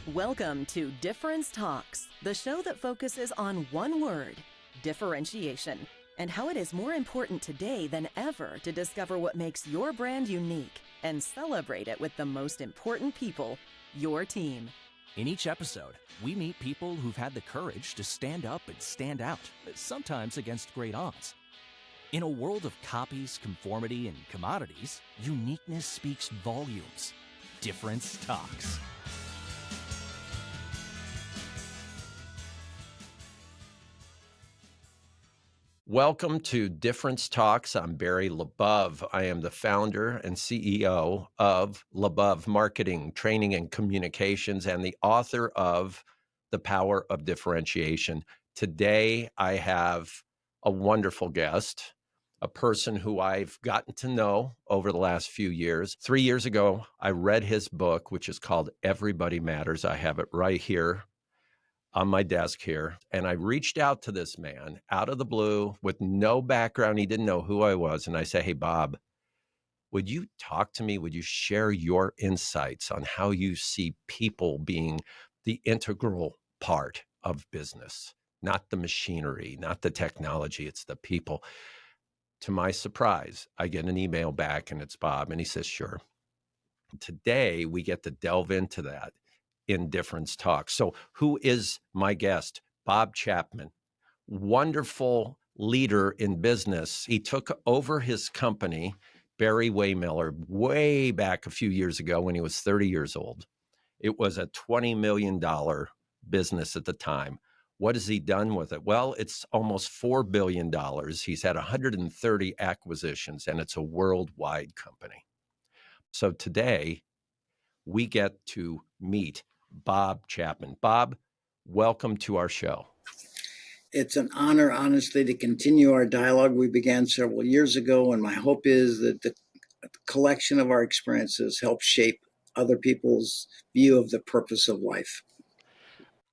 Welcome to Difference Talks, the show that focuses on one word, differentiation, and how it is more important today than ever to discover what makes your brand unique and celebrate it with the most important people, your team. In each episode, we meet people who've had the courage to stand up and stand out, sometimes against great odds. In a world of copies, conformity, and commodities, uniqueness speaks volumes. Difference Talks. Welcome to Difference Talks. I'm Barry LeBove. I am the founder and CEO of LeBove Marketing, Training, and Communications, and the author of The Power of Differentiation. Today, I have a wonderful guest, a person who I've gotten to know over the last few years. 3 years ago, I read his book, which is called Everybody Matters. I have it right here on my desk here. And I reached out to this man out of the blue with no background. He didn't know who I was. And I say, hey, Bob, would you talk to me? Would you share your insights on how you see people being the integral part of business, not the machinery, not the technology, it's the people. To my surprise, I get an email back and it's Bob. And he says, sure. Today, we get to delve into that in Difference Talks. So who is my guest? Bob Chapman, wonderful leader in business. He took over his company, Barry-Wehmiller, way back a few years ago when he was 30 years old. It was a $20 million business at the time. What has he done with it? Well, it's almost $4 billion. He's had 130 acquisitions, and it's a worldwide company. So today, we get to meet Bob Chapman. Bob, welcome to our show. It's an honor, honestly, to continue our dialogue we began several years ago. And my hope is that the collection of our experiences helps shape other people's view of the purpose of life.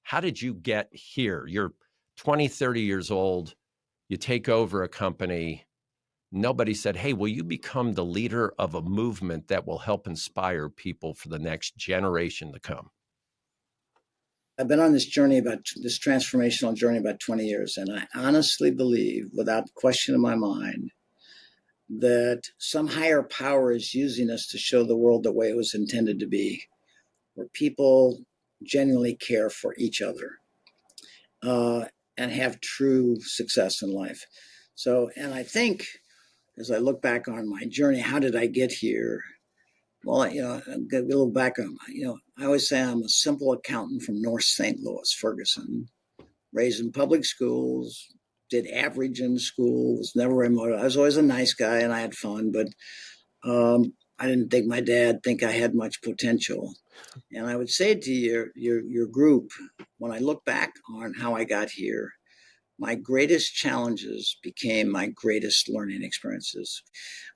How did you get here? You're 20, 30 years old. You take over a company. Nobody said, hey, will you become the leader of a movement that will help inspire people for the next generation to come? I've been on this journey this transformational journey about 20 years. And I honestly believe, without question in my mind, that some higher power is using us to show the world the way it was intended to be, where people genuinely care for each other and have true success in life. So, and I think, as I look back on my journey, how did I get here? Well, a little background. I always say I'm a simple accountant from North St. Louis, Ferguson, raised in public schools, did average in school, was never remote. I was always a nice guy and I had fun, but I didn't think my dad think I had much potential. And I would say to your group, when I look back on how I got here, my greatest challenges became my greatest learning experiences.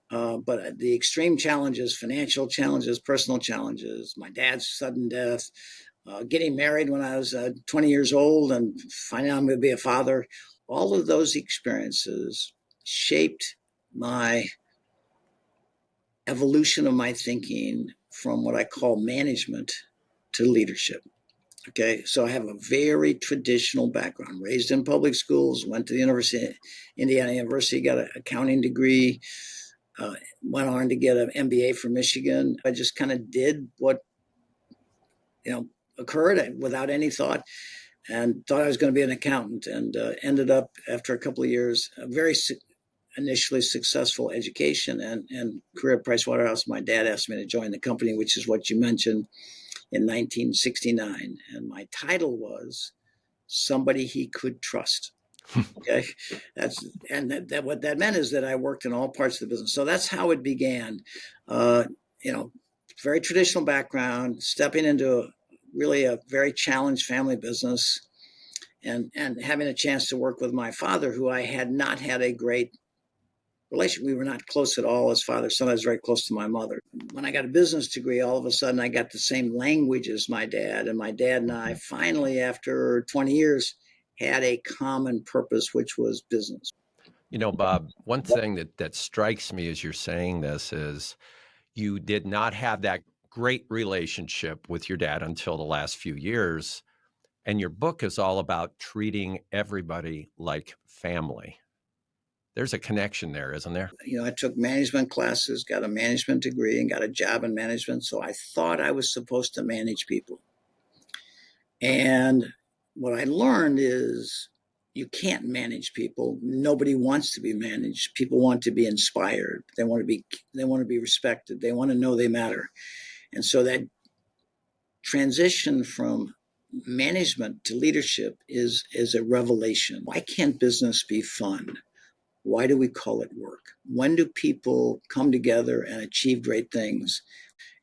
But the extreme challenges, financial challenges, personal challenges, my dad's sudden death, getting married when I was 20 years old and finding out I'm going to be a father, all of those experiences shaped my evolution of my thinking from what I call management to leadership. Okay, so I have a very traditional background, raised in public schools, went to the Indiana University, got an accounting degree, went on to get an MBA from Michigan. I just kind of did what, occurred without any thought and thought I was going to be an accountant and ended up, after a couple of years, a very initially successful education and career at Pricewaterhouse. My dad asked me to join the company, which is what you mentioned, in 1969. And my title was Somebody He Could Trust. Okay. What that meant is that I worked in all parts of the business. So that's how it began. Very traditional background, stepping into really a very challenged family business and having a chance to work with my father, who I had not had a great relation. We were not close at all as father son. I was very close to my mother. When I got a business degree, all of a sudden I got the same language as my dad. And my dad and I finally, after 20 years, had a common purpose, which was business. Bob, one thing that strikes me as you're saying this is you did not have that great relationship with your dad until the last few years. And your book is all about treating everybody like family. There's a connection there, isn't there? I took management classes, got a management degree, and got a job in management. So I thought I was supposed to manage people. And what I learned is you can't manage people. Nobody wants to be managed. People want to be inspired. They want to be respected. They want to know they matter. And so that transition from management to leadership is a revelation. Why can't business be fun? Why do we call it work? When do people come together and achieve great things?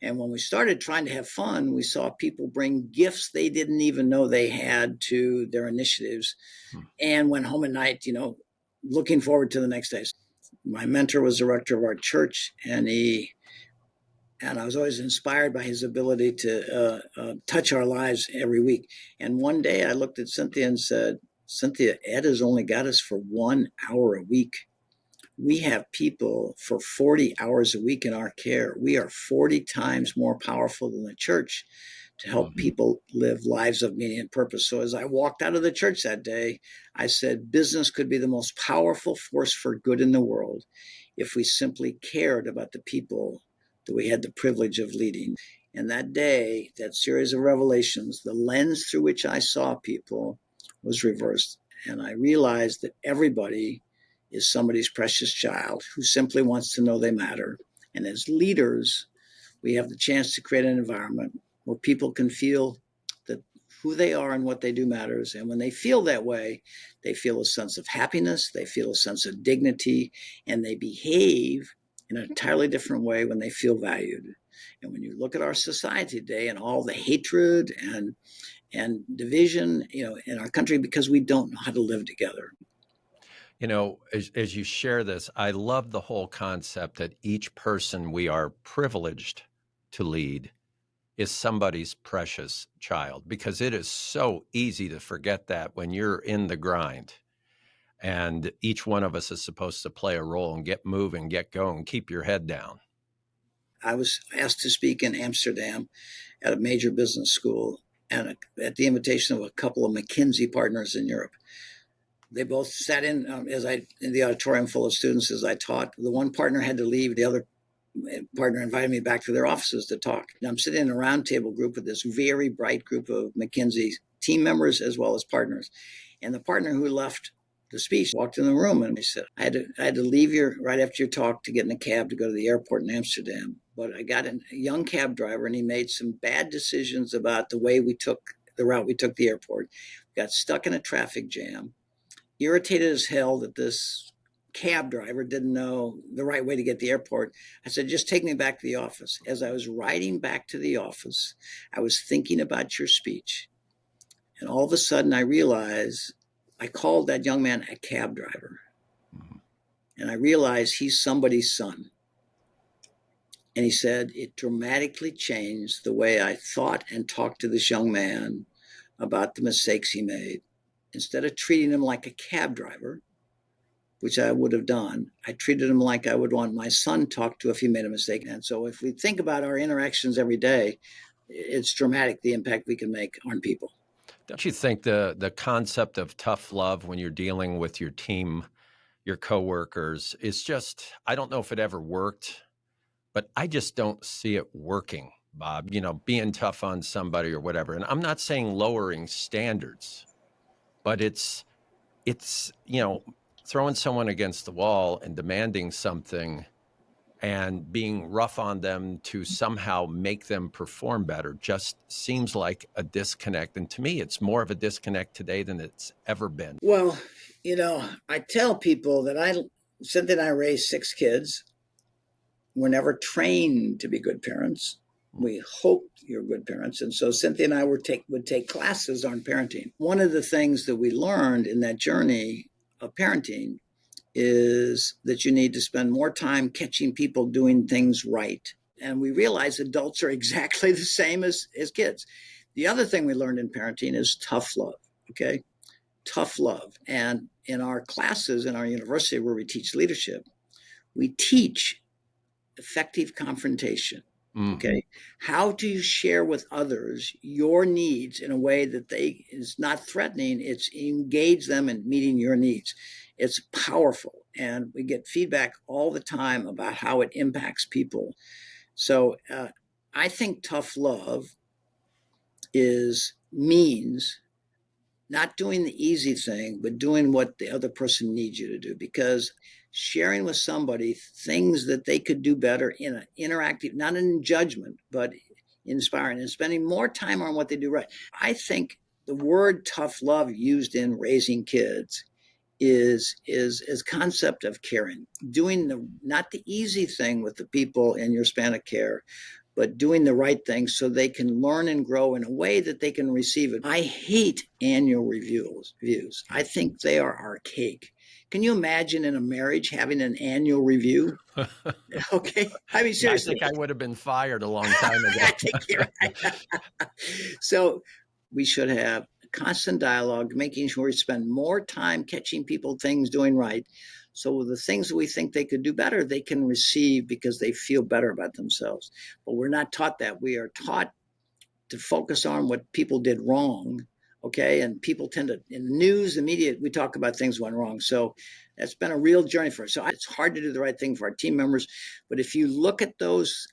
And when we started trying to have fun, we saw people bring gifts they didn't even know they had to their initiatives and went home at night, looking forward to the next day. My mentor was the rector of our church, and I was always inspired by his ability to touch our lives every week. And one day I looked at Cynthia and said, Cynthia, Ed has only got us for 1 hour a week. We have people for 40 hours a week in our care. We are 40 times more powerful than the church to help people live lives of meaning and purpose. So as I walked out of the church that day, I said, business could be the most powerful force for good in the world if we simply cared about the people that we had the privilege of leading. And that day, that series of revelations, the lens through which I saw people was reversed. And I realized that everybody is somebody's precious child who simply wants to know they matter. And as leaders, we have the chance to create an environment where people can feel that who they are and what they do matters. And when they feel that way, they feel a sense of happiness, they feel a sense of dignity, and they behave in an entirely different way when they feel valued. And when you look at our society today and all the hatred and division, in our country, because we don't know how to live together. As you share this, I love the whole concept that each person we are privileged to lead is somebody's precious child, because it is so easy to forget that when you're in the grind. And each one of us is supposed to play a role and get moving, get going, keep your head down. I was asked to speak in Amsterdam at a major business school, and at the invitation of a couple of McKinsey partners in Europe. They both sat in in the auditorium full of students as I taught. The one partner had to leave. The other partner invited me back to their offices to talk. And I'm sitting in a roundtable group with this very bright group of McKinsey team members as well as partners. And the partner who left the speech walked in the room and he said, I had to leave right after your talk to get in a cab to go to the airport in Amsterdam. But I got a young cab driver and he made some bad decisions about the route we took the airport. We got stuck in a traffic jam. Irritated as hell that this cab driver didn't know the right way to get to the airport. I said, just take me back to the office. As I was riding back to the office, I was thinking about your speech. And all of a sudden I realized I called that young man a cab driver. And I realized he's somebody's son. And he said, it dramatically changed the way I thought and talked to this young man about the mistakes he made. Instead of treating him like a cab driver, which I would have done, I treated him like I would want my son talked to if he made a mistake. And so if we think about our interactions every day, it's dramatic, the impact we can make on people. Don't you think the concept of tough love when you're dealing with your team, your coworkers, is just, I don't know if it ever worked, but I just don't see it working, Bob, being tough on somebody or whatever. And I'm not saying lowering standards, but it's throwing someone against the wall and demanding something and being rough on them to somehow make them perform better just seems like a disconnect. And to me, it's more of a disconnect today than it's ever been. Well, I tell people that Cynthia and I raised 6 kids. We're never trained to be good parents. We hope you're good parents. And so Cynthia and I would take classes on parenting. One of the things that we learned in that journey of parenting is that you need to spend more time catching people doing things right. And we realize adults are exactly the same as kids. The other thing we learned in parenting is tough love, okay? Tough love. And in our classes in our university where we teach leadership, we teach effective confrontation. Okay. How do you share with others your needs in a way that they is not threatening? It's engage them in meeting your needs. It's powerful. And we get feedback all the time about how it impacts people. So I think tough love means not doing the easy thing, but doing what the other person needs you to do, because sharing with somebody things that they could do better in an interactive, not in judgment, but inspiring, and spending more time on what they do right. I think the word tough love used in raising kids is concept of caring, doing the not the easy thing with the people in your span of care, but doing the right thing so they can learn and grow in a way that they can receive it. I hate annual reviews. I think they are archaic. Can you imagine in a marriage having an annual review? Okay. I mean, Yeah, I seriously. think I would have been fired a long time ago. I think you're right. So we should have constant dialogue, making sure we spend more time catching people things doing right. So the things that we think they could do better, they can receive because they feel better about themselves. But we're not taught that. We are taught to focus on what people did wrong. Okay. And people tend to, in the news, the media, we talk about things went wrong. So that's been a real journey for us. So it's hard to do the right thing for our team members. But if you look at those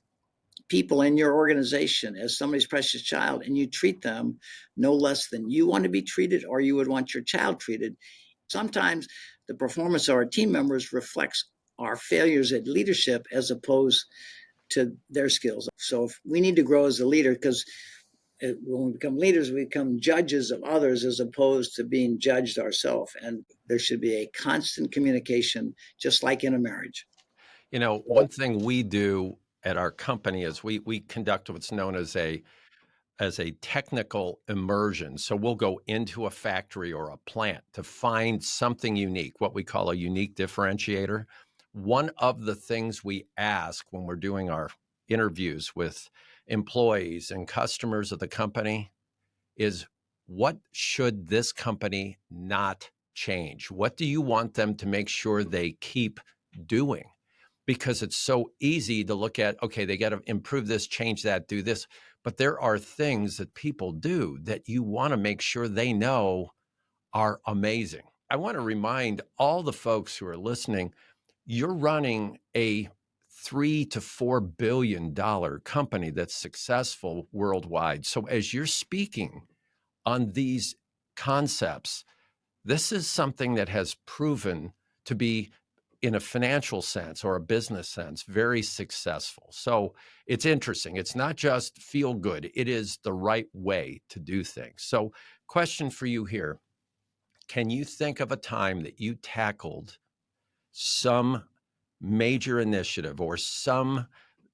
people in your organization as somebody's precious child and you treat them no less than you want to be treated or you would want your child treated, sometimes the performance of our team members reflects our failures at leadership as opposed to their skills. So if we need to grow as a leader, because when we become leaders, we become judges of others as opposed to being judged ourselves. And there should be a constant communication, just like in a marriage. You know, one thing we do at our company is we conduct what's known as a technical immersion. So we'll go into a factory or a plant to find something unique, what we call a unique differentiator. One of the things we ask when we're doing our interviews with employees and customers of the company is, what should this company not change? What do you want them to make sure they keep doing? Because it's so easy to look at, okay, they got to improve this, change that, do this. But there are things that people do that you want to make sure they know are amazing. I want to remind all the folks who are listening, you're running a $3 to $4 billion company that's successful worldwide. So as you're speaking on these concepts, this is something that has proven to be, in a financial sense or a business sense, very successful. So it's interesting. It's not just feel good. It is the right way to do things. So question for you here. Can you think of a time that you tackled some major initiative or some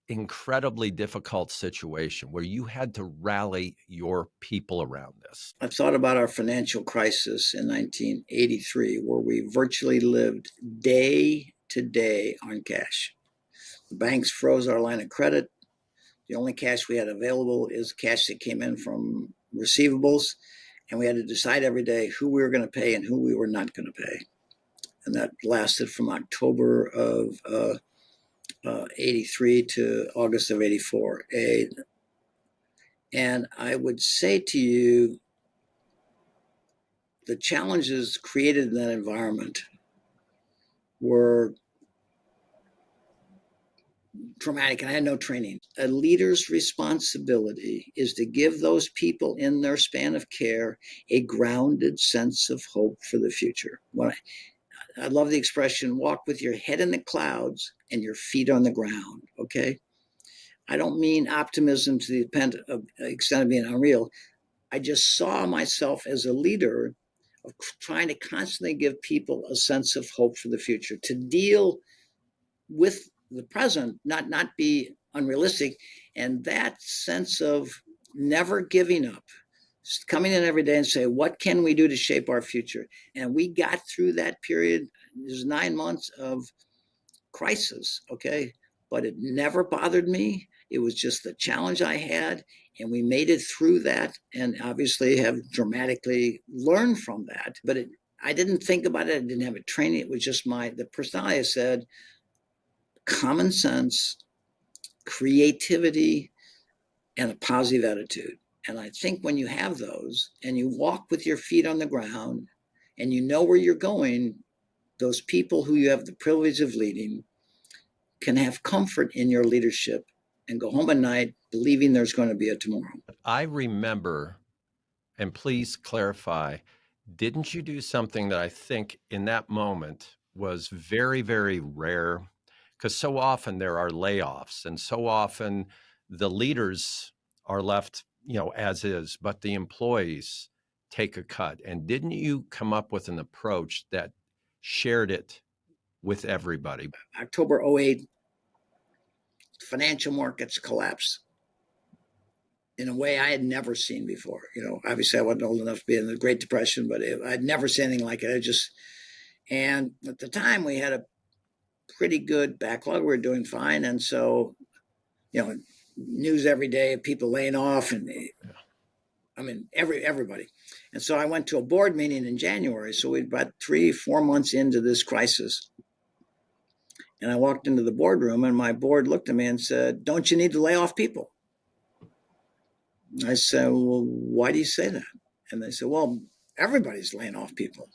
incredibly difficult situation where you had to rally your people around this? I've thought about our financial crisis in 1983, where we virtually lived day to day on cash. The banks froze our line of credit. The only cash we had available is cash that came in from receivables. And we had to decide every day who we were going to pay and who we were not going to pay. And that lasted from October of 83 to August of 84. And I would say to you, the challenges created in that environment were traumatic, and I had no training. A leader's responsibility is to give those people in their span of care a grounded sense of hope for the future. I love the expression, walk with your head in the clouds and your feet on the ground, okay? I don't mean optimism to the extent of being unreal. I just saw myself as a leader of trying to constantly give people a sense of hope for the future, to deal with the present, not be unrealistic. And that sense of never giving up, coming in every day and say, what can we do to shape our future? And we got through that period. There's 9 months of crisis, okay? But it never bothered me. It was just the challenge I had, and we made it through that, and obviously have dramatically learned from that. But I didn't think about it. I didn't have a training. It was just the personality. I said, common sense, creativity, and a positive attitude. And I think when you have those and you walk with your feet on the ground and you know where you're going, those people who you have the privilege of leading can have comfort in your leadership and go home at night believing there's going to be a tomorrow. I remember, and please clarify, didn't you do something that I think in that moment was very, very rare? Because so often there are layoffs and so often the leaders are left, as is, but the employees take a cut. And didn't you come up with an approach that shared it with everybody? October 08, financial markets collapsed in a way I had never seen before. Obviously I wasn't old enough to be in the Great Depression, but I'd never seen anything like it. And at the time we had a pretty good backlog. We were doing fine. And so, news every day of people laying off and everybody. And so I went to a board meeting in January. So we'd about 3-4 months into this crisis. And I walked into the boardroom and my board looked at me and said, "Don't you need to lay off people?" I said, "Well, why do you say that?" And they said, "Well, everybody's laying off people."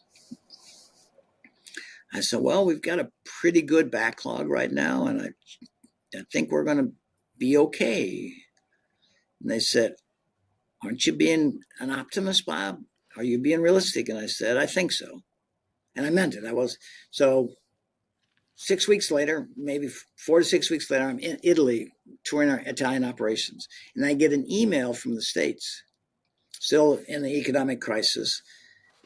I said, "Well, we've got a pretty good backlog right now, and I think we're going to be okay." And they said, "Aren't you being an optimist, Bob? Are you being realistic?" And I said, "I think so." And I meant it. I was. So 6 weeks later, maybe 4 to 6 weeks later, I'm in Italy touring our Italian operations. And I get an email from the States, still in the economic crisis.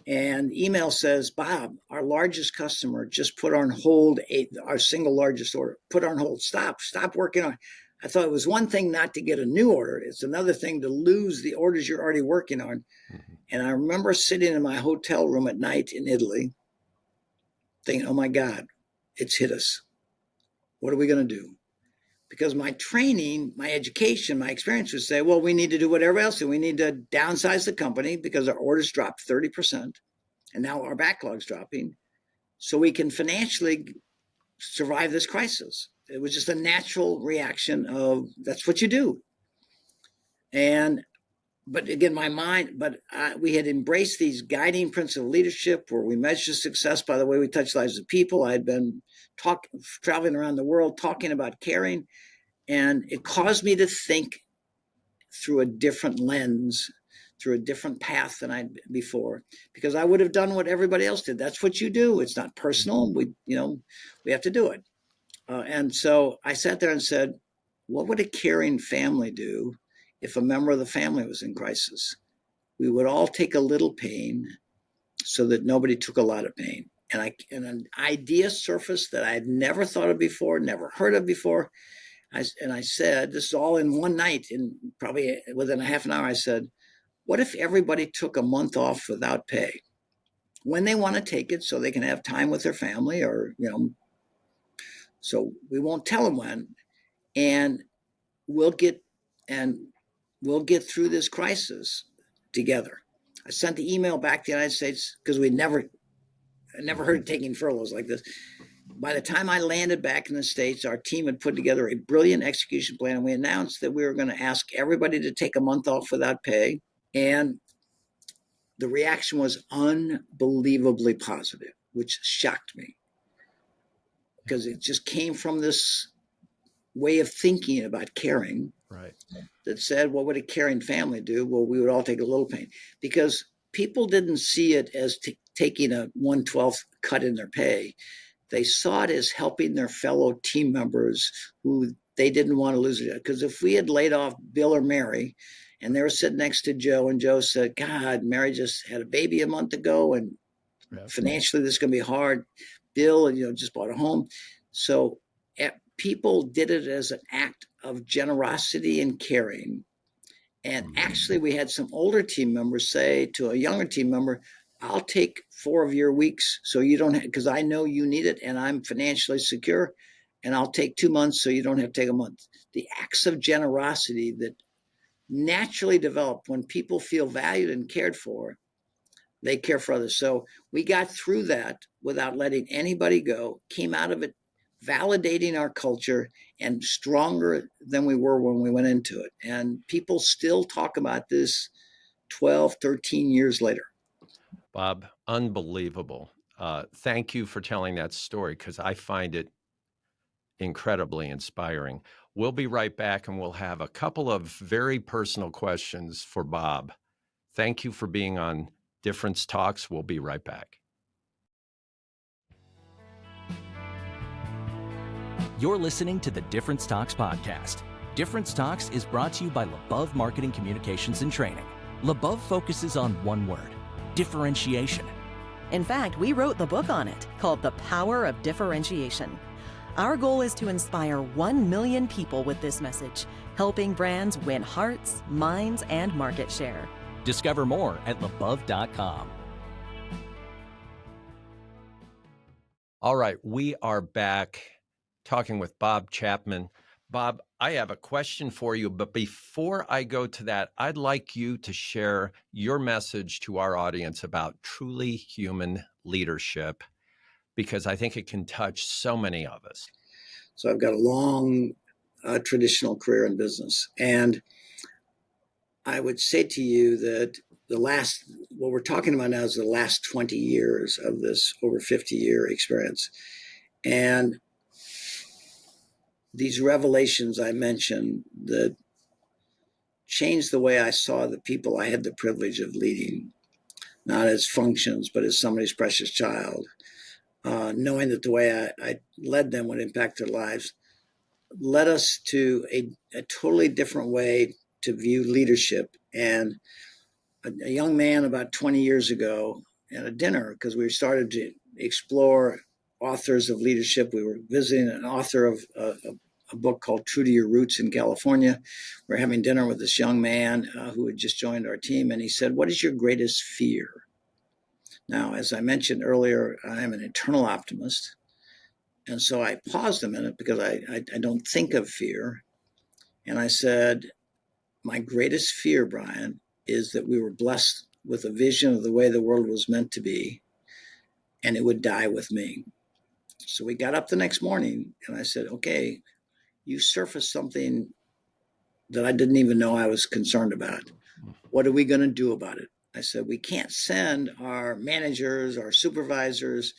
And the email says, "Bob, our largest customer just put on hold our single largest order. Put on hold. Stop working on it." I thought it was one thing not to get a new order. It's another thing to lose the orders you're already working on. Mm-hmm. And I remember sitting in my hotel room at night in Italy thinking, "Oh my God, it's hit us. What are we going to do?" Because my training, my education, my experience would say, well, we need to do whatever else. And we need to downsize the company because our orders dropped 30%. And now our backlog's dropping. So we can financially survive this crisis. It was just a natural reaction of that's what you do. But again, we had embraced these guiding principles of leadership where we measure success by the way we touch lives of people. I had been traveling around the world talking about caring, and it caused me to think through a different lens, through a different path than I'd before, because I would have done what everybody else did. That's what you do. It's not personal. We have to do it. And so I sat there and said, what would a caring family do if a member of the family was in crisis? We would all take a little pain so that nobody took a lot of pain. And an idea surfaced that I had never thought of before, never heard of before. I said, this is all in one night, and probably within a half an hour, I said, what if everybody took a month off without pay when they want to take it so they can have time with their family so we won't tell them when, and we'll get through this crisis together. I sent the email back to the United States because I never heard of taking furloughs like this. By the time I landed back in the States, our team had put together a brilliant execution plan, and we announced that we were going to ask everybody to take a month off without pay. And the reaction was unbelievably positive, which shocked me because it just came from this way of thinking about caring. Right. That said, what would a caring family do? Well, we would all take a little pain, because people didn't see it as taking a 1/12 cut in their pay. They saw it as helping their fellow team members who they didn't want to lose it. Because if we had laid off Bill or Mary and they were sitting next to Joe and Joe said, God, Mary just had a baby a month ago and financially this is going to be hard. Bill, just bought a home. So people did it as an act of generosity and caring. And actually we had some older team members say to a younger team member, I'll take 4 of your weeks so you don't have, because I know you need it and I'm financially secure, and I'll take 2 months so you don't have to take a month. The acts of generosity that naturally develop when people feel valued and cared for, they care for others. So we got through that without letting anybody go, came out of it validating our culture and stronger than we were when we went into it. And people still talk about this 12, 13 years later. Bob, unbelievable. Thank you for telling that story because I find it incredibly inspiring. We'll be right back and we'll have a couple of very personal questions for Bob. Thank you for being on Difference Talks. We'll be right back. You're listening to the Difference Talks podcast. Difference Talks is brought to you by LeBove Marketing Communications and Training. LeBove focuses on one word: differentiation. In fact, we wrote the book on it, called The Power of Differentiation. Our goal is to inspire 1 million people with this message, helping brands win hearts, minds, and market share. Discover more at lebove.com. All right, we are back talking with Bob Chapman. Bob, I have a question for you, but before I go to that, I'd like you to share your message to our audience about truly human leadership, because I think it can touch so many of us. So I've got a long traditional career in business. And I would say to you that what we're talking about now is the last 20 years of this over 50-year experience. And these revelations I mentioned that changed the way I saw the people I had the privilege of leading, not as functions, but as somebody's precious child. Knowing that the way I led them would impact their lives, led us to a totally different way to view leadership. And a young man about 20 years ago at a dinner, because we started to explore authors of leadership. We were visiting an author of a book called True to Your Roots in California. We're having dinner with this young man who had just joined our team. And he said, "What is your greatest fear?" Now, as I mentioned earlier, I am an eternal optimist. And so I paused a minute because I don't think of fear. And I said, "My greatest fear, Brian, is that we were blessed with a vision of the way the world was meant to be, and it would die with me." So we got up the next morning and I said, "Okay, you surfaced something that I didn't even know I was concerned about. What are we going to do about it?" I said, "We can't send our managers, our supervisors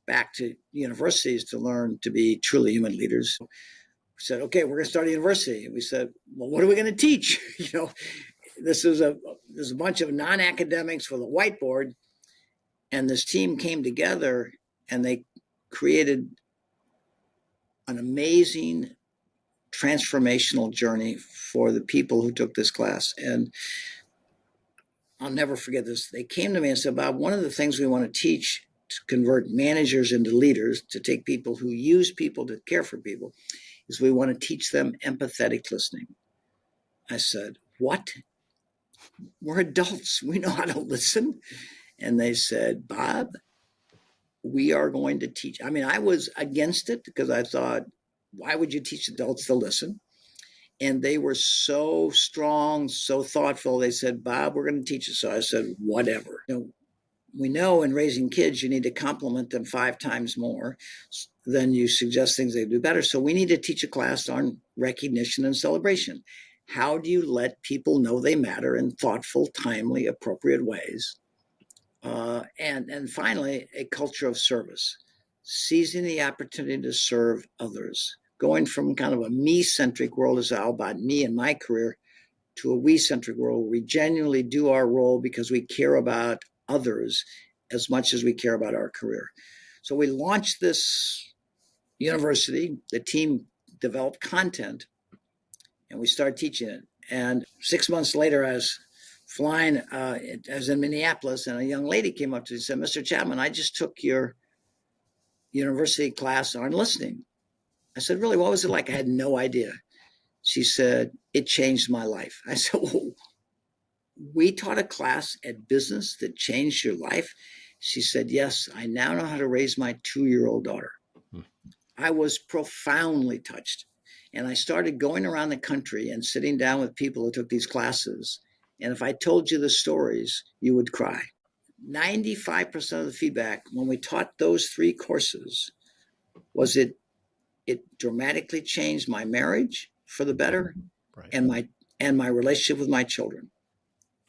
back to universities to learn to be truly human leaders." We said, "Okay, we're going to start a university." And we said, "Well, what are we going to teach?" This is a bunch of non-academics with a whiteboard. And this team came together and they created an amazing transformational journey for the people who took this class. And I'll never forget this. They came to me and said, "Bob, one of the things we want to teach to convert managers into leaders, to take people who use people to care for people, is we want to teach them empathetic listening." I said, "What? We're adults. We know how to listen." And they said, "Bob, we are going to teach." I mean, I was against it because I thought, why would you teach adults to listen? And they were so strong, so thoughtful. They said, "Bob, we're going to teach you." So I said, "Whatever." We know in raising kids, you need to compliment them 5 times more than you suggest things they do better. So we need to teach a class on recognition and celebration. How do you let people know they matter in thoughtful, timely, appropriate ways? And finally, a culture of service, seizing the opportunity to serve others, going from kind of a me-centric world as all about me and my career to a we-centric world where we genuinely do our role because we care about others as much as we care about our career. So we launched this university. The team developed content, and we started teaching it. And 6 months later, I was flying, I was in Minneapolis, and a young lady came up to me and said, "Mr. Chapman, I just took your university class on listening." I said, "Really, what was it like?" I had no idea. She said, "It changed my life." I said, "Well, we taught a class at business that changed your life?" She said, "Yes, I now know how to raise my 2-year-old daughter." I was profoundly touched. And I started going around the country and sitting down with people who took these classes. And if I told you the stories, you would cry. 95% of the feedback when we taught those 3 courses was it It dramatically changed my marriage for the better, Right. and my relationship with my children.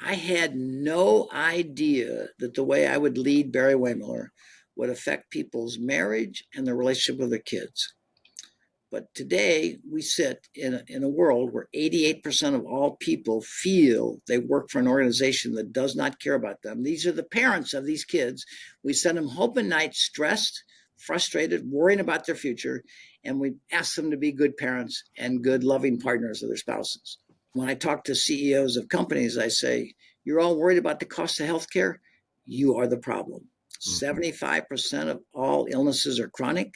I had no idea that the way I would lead Barry-Wehmiller would affect people's marriage and their relationship with their kids. But today we sit in a world where 88% of all people feel they work for an organization that does not care about them. These are the parents of these kids. We send them home at night stressed, frustrated, worrying about their future, and we ask them to be good parents and good loving partners of their spouses. When I talk to CEOs of companies, I say, you're all worried about the cost of healthcare. You are the problem. 75% of all illnesses are chronic.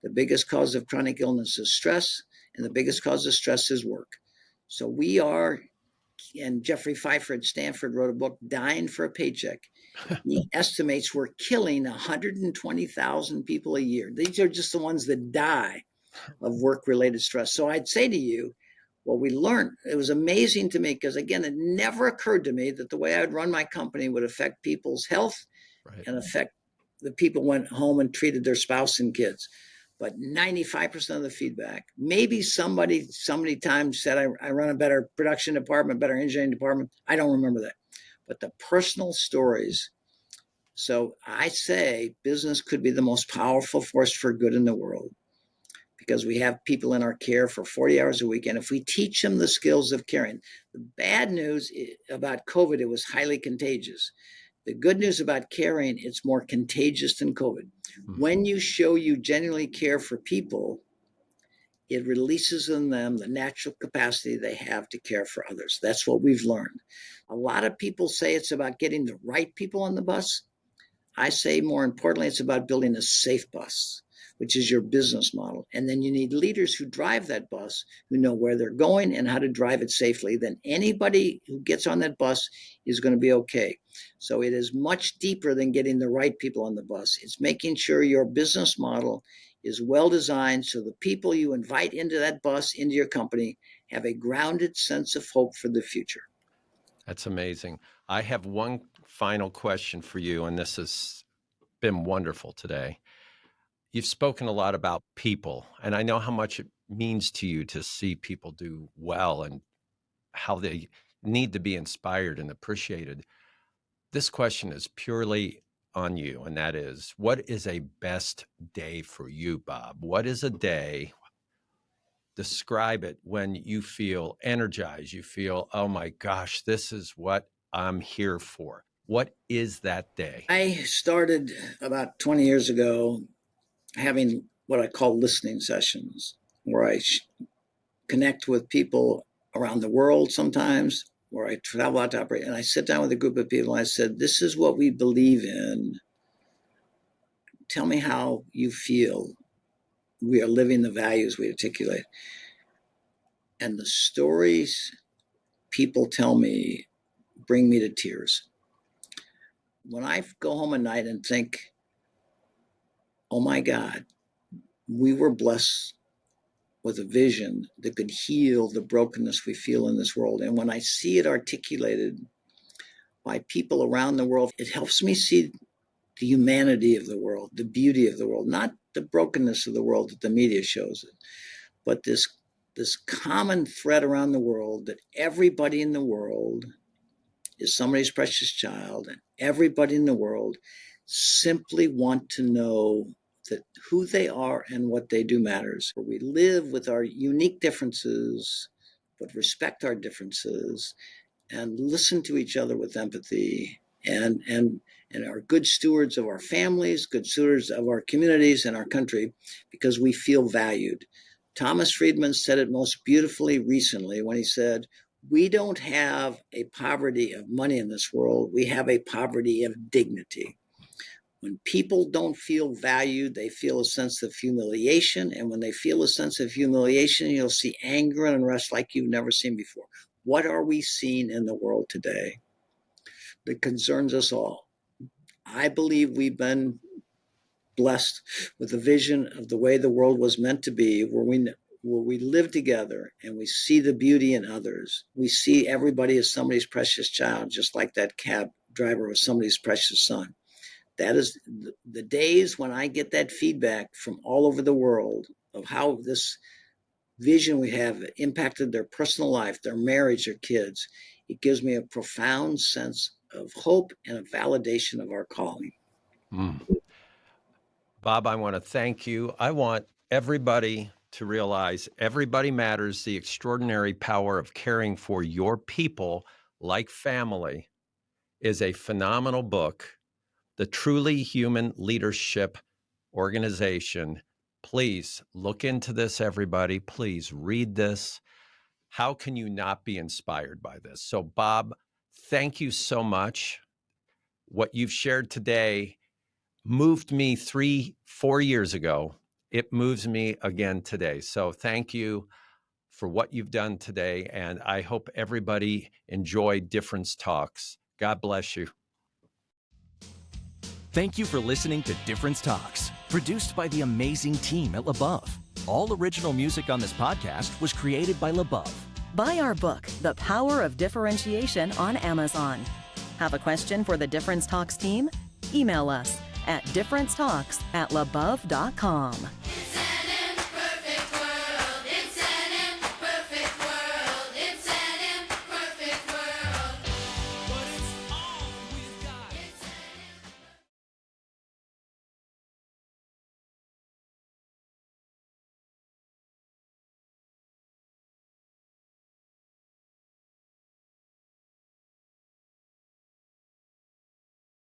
The biggest cause of chronic illness is stress, and the biggest cause of stress is work. So we are, and Jeffrey Pfeiffer at Stanford wrote a book, Dying for a Paycheck. He estimates we're killing 120,000 people a year. These are just the ones that die of work-related stress. So I'd say to you, what we learned, it was amazing to me because, again, it never occurred to me that the way I would run my company would affect people's health and affect the people went home and treated their spouse and kids. But 95% of the feedback, maybe somebody times said I run a better production department, better engineering department. I don't remember that. But the personal stories. So I say business could be the most powerful force for good in the world because we have people in our care for 40 hours a week. And if we teach them the skills of caring, the bad news about COVID, it was highly contagious. The good news about caring, it's more contagious than COVID. When you show you genuinely care for people, it releases in them the natural capacity they have to care for others. That's what we've learned. A lot of people say it's about getting the right people on the bus. I say more importantly, it's about building a safe bus, which is your business model. And then you need leaders who drive that bus, who know where they're going and how to drive it safely. Then anybody who gets on that bus is going to be okay. So it is much deeper than getting the right people on the bus. It's making sure your business model is well designed so the people you invite into that bus, into your company, have a grounded sense of hope for the future. That's amazing. I have one final question for you, and this has been wonderful today. You've spoken a lot about people, and I know how much it means to you to see people do well and how they need to be inspired and appreciated. This question is purely on you, and that is, what is a best day for you, Bob? What is a day? Describe it when you feel energized, you feel, oh my gosh, this is what I'm here for. What is that day? I started about 20 years ago having what I call listening sessions, where I connect with people around the world sometimes, where I travel out to operate, and I sit down with a group of people and I said, this is what we believe in. Tell me how you feel we are living the values we articulate. And the stories people tell me bring me to tears. When I go home at night and think, oh my God, we were blessed with a vision that could heal the brokenness we feel in this world. And when I see it articulated by people around the world, it helps me see the humanity of the world, the beauty of the world, not the brokenness of the world that the media shows it, but this common thread around the world that everybody in the world is somebody's precious child, and everybody in the world simply want to know that who they are and what they do matters. We live with our unique differences, but respect our differences and listen to each other with empathy and are good stewards of our families, good stewards of our communities and our country because we feel valued. Thomas Friedman said it most beautifully recently when he said, we don't have a poverty of money in this world. We have a poverty of dignity. When people don't feel valued, they feel a sense of humiliation. And when they feel a sense of humiliation, you'll see anger and unrest like you've never seen before. What are we seeing in the world today that concerns us all? I believe we've been blessed with a vision of the way the world was meant to be, where we live together and we see the beauty in others. We see everybody as somebody's precious child, just like that cab driver was somebody's precious son. That is the days when I get that feedback from all over the world of how this vision we have impacted their personal life, their marriage, their kids, it gives me a profound sense of hope and a validation of our calling. Bob, I want to thank you. I want everybody to realize everybody matters. The extraordinary power of caring for your people like family is a phenomenal book. The Truly Human Leadership Organization. Please look into this, everybody. Please read this. How can you not be inspired by this? So, Bob, thank you so much. What you've shared today moved me 3-4 years ago. It moves me again today. So thank you for what you've done today. And I hope everybody enjoyed Difference Talks. God bless you. Thank you for listening to Difference Talks, produced by the amazing team at LaBeouf. All original music on this podcast was created by LaBeouf. Buy our book, The Power of Differentiation, on Amazon. Have a question for the Difference Talks team? Email us at differencetalks@labeouf.com.